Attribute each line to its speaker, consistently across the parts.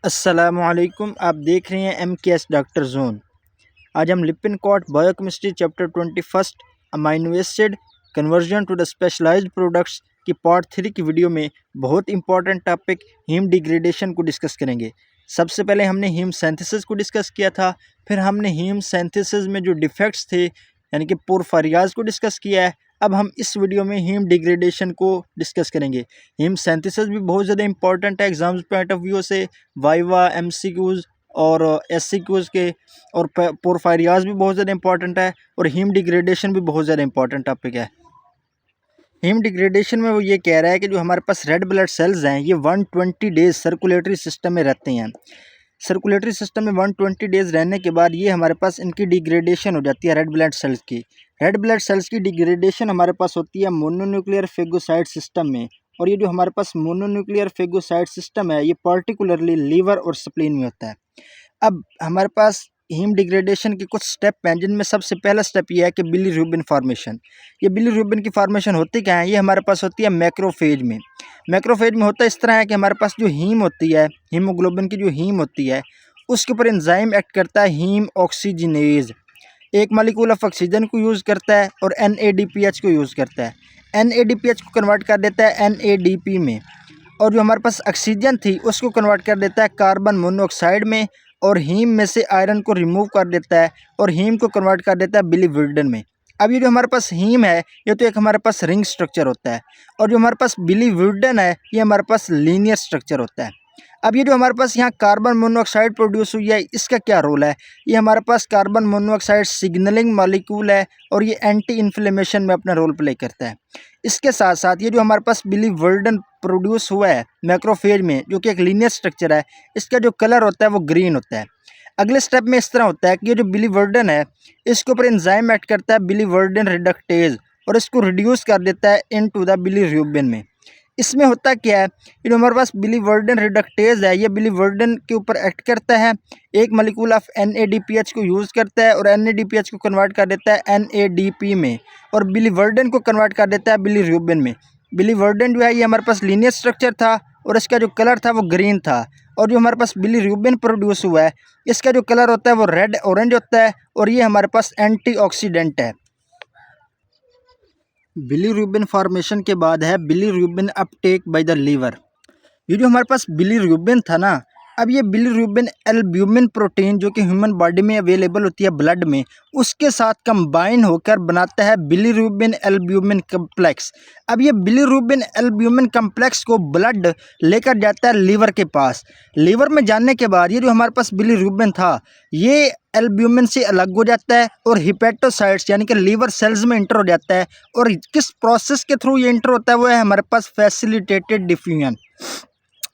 Speaker 1: अस्सलामुअलैकुम। आप देख रहे हैं MKS डॉक्टर जोन। आज हम Lippincott biochemistry chapter 21 amino acid conversion to the specialized products की पार्ट 3 की वीडियो में बहुत इंपॉर्टेंट टॉपिक हीम डिग्रेडेशन को डिस्कस करेंगे। सबसे पहले हमने हीम सिंथेसिस को डिस्कस किया था, फिर हमने हीम सिंथेसिस में जो डिफेक्ट्स थे यानी कि पोरफारियाज को डिस्कस किया है। अब हम इस वीडियो में हीम डिग्रेडेशन को डिस्कस करेंगे। हीम सिंथेसिस भी बहुत ज़्यादा इंपॉर्टेंट है एग्जाम्स पॉइंट ऑफ व्यू से, वाइवा, MCQs और SCQs के, और पोरफारियाज भी बहुत ज़्यादा इंपॉर्टेंट है, और हीम डिग्रेडेशन भी बहुत ज़्यादा इंपॉर्टेंट टॉपिक है। हीम डिग्रेडेशन में वो ये कह रहा है कि जो हमारे पास रेड ब्लड सेल्स हैं ये 120 डेज सर्कुलेटरी सिस्टम में रहते हैं। सर्कुलेटरी सिस्टम में 120 डेज रहने के बाद ये हमारे पास इनकी डिग्रेडेशन हो जाती है रेड ब्लड सेल्स की। रेड ब्लड सेल्स की डिग्रेडेशन हमारे पास होती है मोनोन्यूक्लियर फेगोसाइट सिस्टम में, और ये जो हमारे पास मोनोन्यूक्लियर फेगोसाइट सिस्टम है ये पर्टिकुलरली लीवर और स्प्लीन में होता है। अब हमारे पास हीम डिग्रेडेशन के कुछ स्टेप हैं, जिनमें सबसे पहला स्टेप ये है कि बिलीरुबिन फार्मेशन। ये बिलीरुबिन की फार्मेशन होती क्या है? ये हमारे पास होती है मैक्रोफेज में। मैक्रोफेज में होता इस तरह है कि हमारे पास जो हीम होती है, हीमोग्लोबिन की जो हीम होती है, उसके ऊपर एंजाइम एक्ट करता है हीम ऑक्सीजनेज। एक मॉलिक्यूल ऑफ ऑक्सीजन को यूज़ करता है और NADPH को यूज़ करता है। NADPH को कन्वर्ट कर देता है NADP में, और जो हमारे पास ऑक्सीजन थी उसको कन्वर्ट कर देता है कार्बन मोनोऑक्साइड में, और हीम में से आयरन को रिमूव कर देता है और हीम को कन्वर्ट कर देता है बिलीवर्डन में। अब ये जो हमारे पास हीम है ये तो एक हमारे पास रिंग स्ट्रक्चर होता है, और जो हमारे पास बिलीवर्डन है ये हमारे पास लीनियर स्ट्रक्चर होता है। अब ये जो हमारे पास यहाँ कार्बन मोनोऑक्साइड प्रोड्यूस हुई है, इसका क्या रोल है? ये हमारे पास कार्बन मोनोऑक्साइड सिग्नलिंग मॉलिक्यूल है, और ये एंटी इन्फ्लेमेशन में अपना रोल प्ले करता है। इसके साथ साथ ये जो हमारे पास बिलीवर्डन प्रोड्यूस हुआ है मैक्रोफेज में, जो कि एक लीनियर स्ट्रक्चर है, इसका जो कलर होता है वो ग्रीन होता है। अगले स्टेप में इस तरह होता है कि ये जो बिलीवर्डन है इसके ऊपर एंजाइम एक्ट करता है बिलीवर्डन रिडक्टेज, और इसको रिड्यूस कर देता है इनटू द बिलीरुबिन में। इसमें होता क्या है, ये जो हमारे पास बिलीवर्डन रिडक्टेज है ये बिलीवर्डन के ऊपर एक्ट करता है, एक मॉलिक्यूल ऑफ NADPH को यूज़ करता है और NADPH को कन्वर्ट कर देता है NADP में, और बिलीवर्डन को कन्वर्ट कर देता है बिलीरुबिन में। बिलीवर्डन जो है ये हमारे पास लीनियर स्ट्रक्चर था, और इसका जो कलर था वो ग्रीन था, और जो हमारे पास बिलीरुबिन प्रोड्यूस हुआ है इसका जो कलर होता है वो रेड ऑरेंज होता है, और ये हमारे पास एंटीऑक्सीडेंट है। बिलीरुबिन फॉर्मेशन के बाद है bilirubin uptake by the liver. ये जो हमारे पास बिलीरुबिन था ना, अब ये बिलीरुबिन एल्ब्यूमिन प्रोटीन जो कि ह्यूमन बॉडी में अवेलेबल होती है ब्लड में, उसके साथ कंबाइन होकर बनाता है बिलीरुबिन एल्ब्यूमिन कम्प्लेक्स। अब ये बिलीरुबिन एल्ब्यूमिन कम्प्लेक्स को ब्लड लेकर जाता है लीवर के पास। लीवर में जाने के बाद ये जो हमारे पास बिलीरुबिन था ये एल्ब्यूमिन से अलग हो जाता है और हिपेटोसाइट्स यानी कि लीवर सेल्स में इंटर हो जाता है, और किस प्रोसेस के थ्रू ये इंटर होता है वो है हमारे पास फैसिलिटेटेड डिफ्यूजन।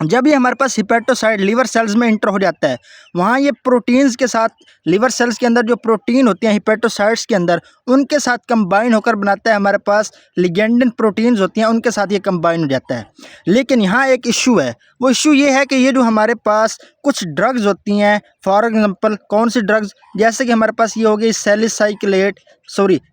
Speaker 1: जब ये हमारे पास हिपेटोसाइट लीवर सेल्स में इंटर हो जाता है, वहाँ ये प्रोटीन्स के साथ, लीवर सेल्स के अंदर जो प्रोटीन होती हैं हिपेटोसाइट्स के अंदर, उनके साथ कंबाइन होकर बनाता है हमारे पास लिगेंडिन प्रोटीन्स होती हैं, उनके साथ ये कंबाइन हो जाता है। लेकिन यहाँ एक इशू है, वो इशू ये है कि ये जो हमारे पास कुछ ड्रग्स होती हैं, फॉर एग्जांपल कौन सी ड्रग्स, जैसे कि हमारे पास ये हो गई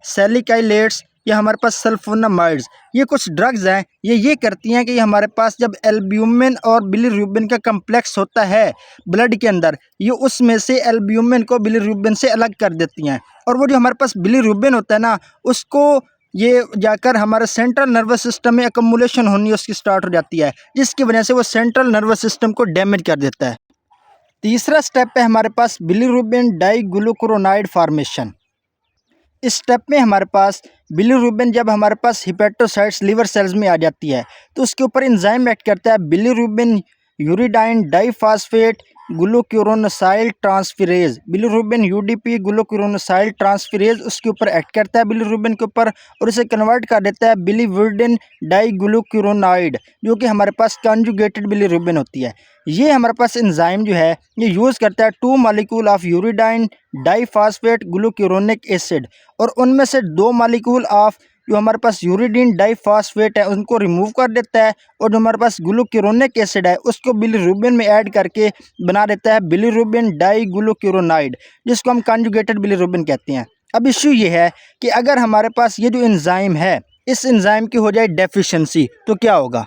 Speaker 1: सैलिकाइलेट्स, या हमारे पास सल्फोनामाइड्स, ये कुछ ड्रग्स हैं, ये करती हैं कि ये हमारे पास जब एल्ब्यूमिन और बिलीरुबिन का कम्प्लेक्स होता है ब्लड के अंदर, ये उसमें से एल्ब्यूमिन को बिलीरुबिन से अलग कर देती हैं, और वो जो हमारे पास बिलीरुबिन होता है ना, उसको ये जाकर हमारे सेंट्रल नर्वस सिस्टम में एकमुलेशन होनी उसकी स्टार्ट हो जाती है, जिसकी वजह से वो सेंट्रल नर्वस सिस्टम को डैमेज कर देता है। तीसरा स्टेप है हमारे पास बिलीरुबिन डाइग्लूकुरोनाइड फॉर्मेशन। इस स्टेप में हमारे पास बिलीरुबिन जब हमारे पास हिपेटोसाइट्स लीवर सेल्स में आ जाती है तो उसके ऊपर एंजाइम एक्ट करता है bilirubin uridine diphosphate glucuronosyl transferase. Bilirubin UDP glucuronosyl transferase उसके ऊपर एक्ट करता है बिलीरुबिन के ऊपर, और इसे कन्वर्ट कर देता है बिलीवर्डिन डाइग्लूकुरोनाइड, जो कि हमारे पास कंजुगेटेड बिलीरुबिन होती है। ये हमारे पास एंजाइम जो है ये यूज़ करता है 2 molecule of uridine diphosphate glucuronic acid, और उनमें से 2 मॉलिक्यूल ऑफ जो हमारे पास यूरिडीन डाइफॉस्फेट है उनको रिमूव कर देता है, और जो हमारे पास ग्लूकुरोनिक एसिड है उसको बिलीरुबिन में ऐड करके बना देता है बिलीरुबिन डाइग्लूकुरोनाइड, जिसको हम कंजुगेटेड बिलीरुबिन कहते हैं। अब इशू ये है कि अगर हमारे पास ये जो एंजाइम है इस एंजाइम की हो जाए डेफिशिएंसी तो क्या होगा?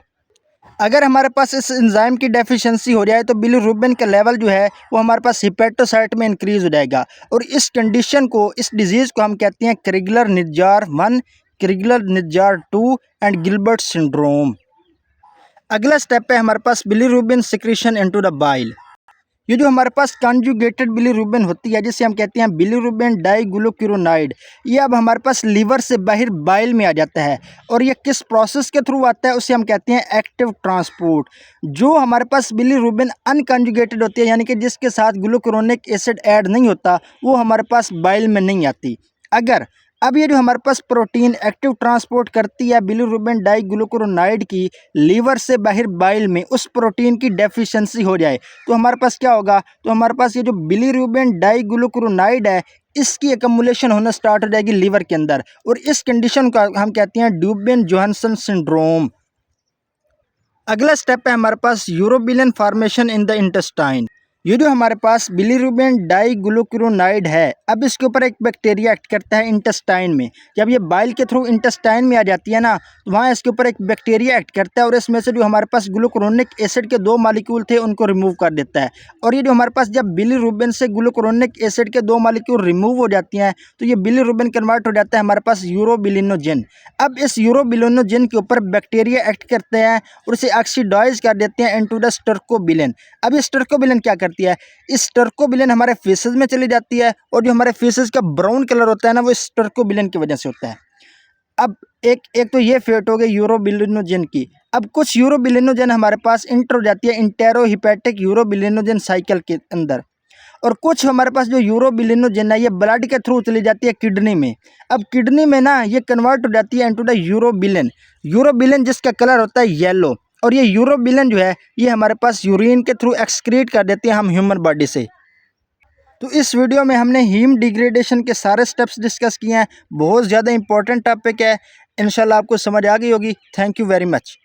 Speaker 1: अगर हमारे पास इस एंजाइम की डेफिशिएंसी हो जाए तो बिलीरुबिन का लेवल जो है वो हमारे पास हिपेटोसाइट में इंक्रीज हो जाएगा, और इस कंडीशन को, इस डिजीज़ को हम कहते हैं Crigler Najjar 1, Crigler Najjar 2 and Gilbert syndrome. अगला स्टेप है हमारे पास bilirubin secretion into the bile. ये जो हमारे पास कॉन्जुगेटेड बिलीरुबिन होती है, जिसे हम कहते हैं बिलीरुबिन डाइग्लूकुरोनाइड, ये अब हमारे पास लीवर से बाहर बाइल में आ जाता है, और ये किस प्रोसेस के थ्रू आता है उसे हम कहते हैं एक्टिव ट्रांसपोर्ट। जो हमारे पास बिलीरुबिन अनकॉन्जुगेटेड होती है, यानी कि जिसके साथ ग्लूकुरोनिक एसिड ऐड नहीं होता, वो हमारे पास बाइल में नहीं आती। अगर अब ये जो हमारे पास प्रोटीन एक्टिव ट्रांसपोर्ट करती है बिलीरुबिन डाइग्लूकुरोनाइड की लीवर से बाहर बाइल में, उस प्रोटीन की डेफिशिएंसी हो जाए तो हमारे पास क्या होगा, तो हमारे पास ये जो बिलीरुबिन डाइग्लूकुरोनाइड है इसकी एकमुलेशन होना स्टार्ट हो जाएगी लीवर के अंदर, और इस कंडीशन का हम कहते हैं ड्यूबेन-जोहानसन सिंड्रोम। अगला स्टेप है हमारे पास urobilin formation in the intestine. ये जो हमारे पास बिलीरुबिन डाइग्लूकुरोनाइड है, अब इसके ऊपर एक बैक्टीरिया एक्ट करता है इंटेस्टाइन में। जब ये बाइल के थ्रू इंटेस्टाइन में आ जाती है ना, तो वहाँ इसके ऊपर एक बैक्टीरिया एक्ट करता है, और इसमें से जो हमारे पास ग्लूकुरोनिक एसिड के 2 मॉलिक्यूल थे उनको रिमूव कर देता है। और ये जो हमारे पास जब बिलीरुबिन से ग्लूकुरोनिक एसिड के 2 मॉलिक्यूल रिमूव हो जाती हैं, तो ये बिलीरुबिन कन्वर्ट हो जाता है हमारे पास यूरोबिलिनोजेन। अब इस यूरोबिलिनोजेन के ऊपर बैक्टीरिया एक्ट करते हैं और इसे ऑक्सीडाइज कर देते हैं इनटू द स्टर्कोबिलिन। अब ये स्टर्कोबिलिन क्या करती है, इस स्टर्कोबिलिन हमारे फेसेस में चली जाती है, और जो हमारे फेसेस का ब्राउन कलर होता है ना, वो स्टर्कोबिलिन की वजह से होता है। अब एक तो ये फेट हो गई यूरोबिलिनोजेन की। अब कुछ यूरोबिलिनोजेन हमारे पास इंटर हो जाती है इंटेरोहिपैटिक यूरोबिलिनोजेन साइकिल के अंदर, और कुछ हमारे पास जो यूरोबिलिनोजेन है ये ब्लड के थ्रू चली जाती है किडनी में। अब किडनी में ना ये कन्वर्ट हो जाती है इनटू द यूरोबिलिन। यूरोबिलिन जिसका कलर होता है येलो, और ये यूरोबिलिन जो है ये हमारे पास यूरिन के थ्रू एक्सक्रीट कर देती है हम ह्यूमन बॉडी से। तो इस वीडियो में हमने हीम डिग्रेडेशन के सारे स्टेप्स डिस्कस किए हैं। बहुत ज़्यादा इंपॉर्टेंट टॉपिक है, इंशाल्लाह आपको समझ आ गई होगी। Thank you very much.